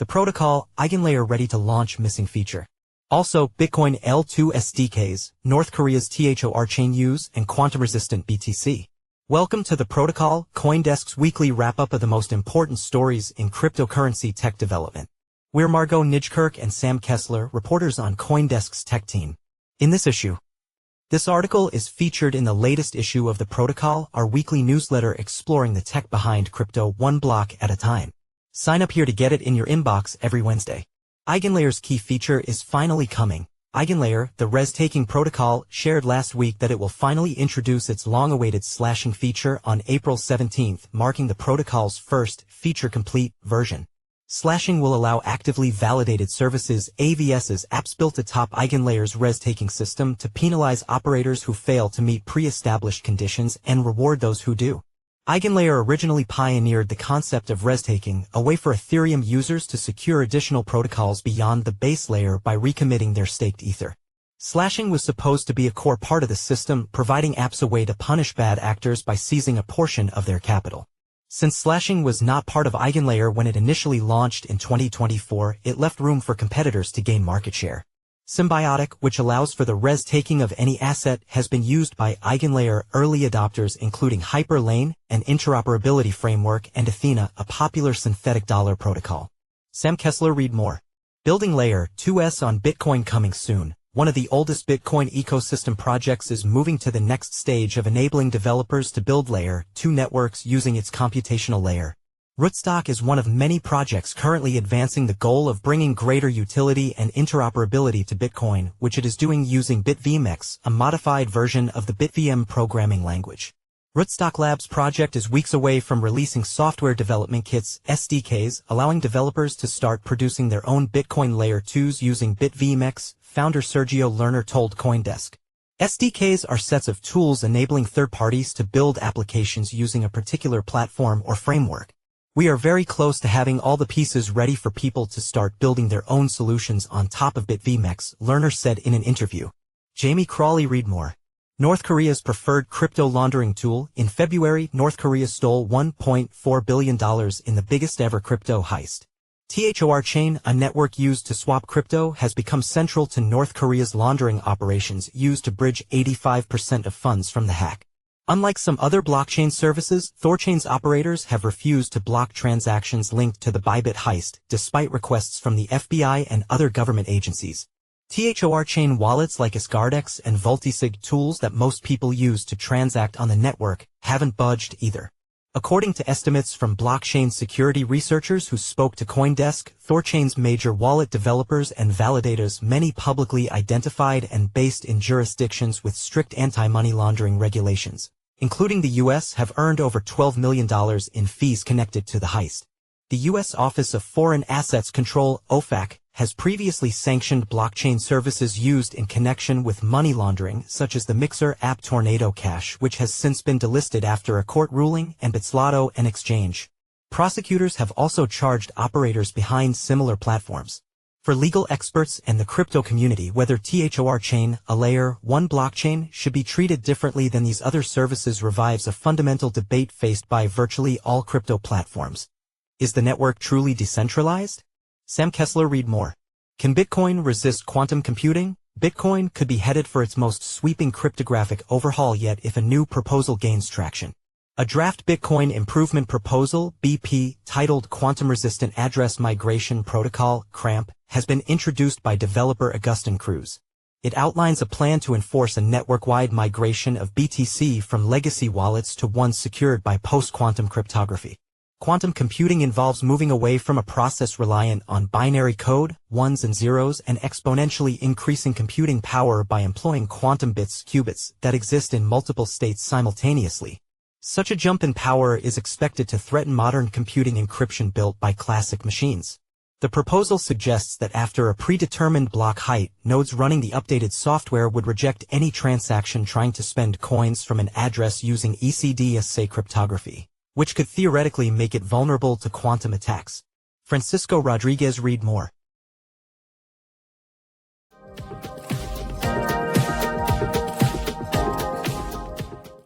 protocol, EIGENLAYER ready to launch missing feature. Also, Bitcoin L2 SDKs, North Korea's THORChain use, and quantum-resistant BTC. Welcome to the protocol, CoinDesk's weekly wrap-up of the most important stories in cryptocurrency tech development. We're Margaux, Nijkerk, and Sam Kessler, reporters on CoinDesk's tech team. In this issue, this article is featured in the latest issue of the protocol, our weekly newsletter exploring the tech behind crypto one block at a time. Sign up here to get it in your inbox every Wednesday. EIGENLAYER'S key feature is finally coming. EIGENLAYER, the restaking protocol, shared last week that it will finally introduce its long-awaited slashing feature on April 17th, marking the protocol's first feature-complete version. Slashing will allow actively validated services, AVSs, apps built atop EIGENLAYER'S restaking system to penalize operators who fail to meet pre-established conditions and reward those who do. EIGENLAYER originally pioneered the concept of restaking, a way for Ethereum users to secure additional protocols beyond the base layer by recommitting their staked Ether. Slashing was supposed to be a core part of the system, providing apps a way to punish bad actors by seizing a portion of their capital. Since slashing was not part of EIGENLAYER when it initially launched in 2024, it left room for competitors to gain market share. Symbiotic, which allows for the restaking of any asset, has been used by EIGENLAYER early adopters including Hyperlane, an interoperability framework, and Ethena, a popular synthetic dollar protocol. Sam Kessler Read more. Building Layer 2s on Bitcoin coming soon. One of the oldest Bitcoin ecosystem projects is moving to the next stage of enabling developers to build Layer 2 networks using its computational layer. Rootstock is one of many projects currently advancing the goal of bringing greater utility and interoperability to Bitcoin, which it is doing using BitVMX, a modified version of the BitVM programming language. Rootstock Labs project is weeks away from releasing software development kits, SDKs, allowing developers to start producing their own Bitcoin Layer 2s using BitVMX, founder Sergio Lerner told CoinDesk. SDKs are sets of tools enabling third parties to build applications using a particular platform or framework. We are very close to having all the pieces ready for people to start building their own solutions on top of BitVMX, Lerner said in an interview. Jamie Crawley Read more. North Korea's preferred crypto laundering tool. In February, North Korea stole $1.4 billion in the biggest ever crypto heist. THORChain, a network used to swap crypto, has become central to North Korea's laundering operations used to bridge 85% of funds from the hack. Unlike some other blockchain services, THORChain's operators have refused to block transactions linked to the Bybit heist, despite requests from the FBI and other government agencies. THORChain wallets like EIGENLAYE'S and Multisig, tools that most people use to transact on the network, haven't budged either. According to estimates from blockchain security researchers who spoke to CoinDesk, THORChain's major wallet developers and validators, many publicly identified and based in jurisdictions with strict anti-money laundering regulations, including the U.S., have earned over $12 million in fees connected to the heist. The U.S. Office of Foreign Assets Control, OFAC, has previously sanctioned blockchain services used in connection with money laundering, such as the Mixer app Tornado Cash, which has since been delisted after a court ruling, and Bitslato, an exchange. Prosecutors have also charged operators behind similar platforms. For legal experts and the crypto community, whether THORChain, a Layer 1 blockchain, should be treated differently than these other services revives a fundamental debate faced by virtually all crypto platforms. Is the network truly decentralized? Sam Kessler Read more. Can Bitcoin resist quantum computing? Bitcoin could be headed for its most sweeping cryptographic overhaul yet if a new proposal gains traction. A draft Bitcoin Improvement Proposal, BP, titled Quantum Resistant Address Migration Protocol, CRAMP, has been introduced by developer Augustin Cruz. It outlines a plan to enforce a network-wide migration of BTC from legacy wallets to ones secured by post-quantum cryptography. Quantum computing involves moving away from a process reliant on binary code, ones and zeros, and exponentially increasing computing power by employing quantum bits, qubits, that exist in multiple states simultaneously. Such a jump in power is expected to threaten modern computing encryption built by classic machines. The proposal suggests that after a predetermined block height, nodes running the updated software would reject any transaction trying to spend coins from an address using ECDSA cryptography, which could theoretically make it vulnerable to quantum attacks. Francisco Rodriguez Read more.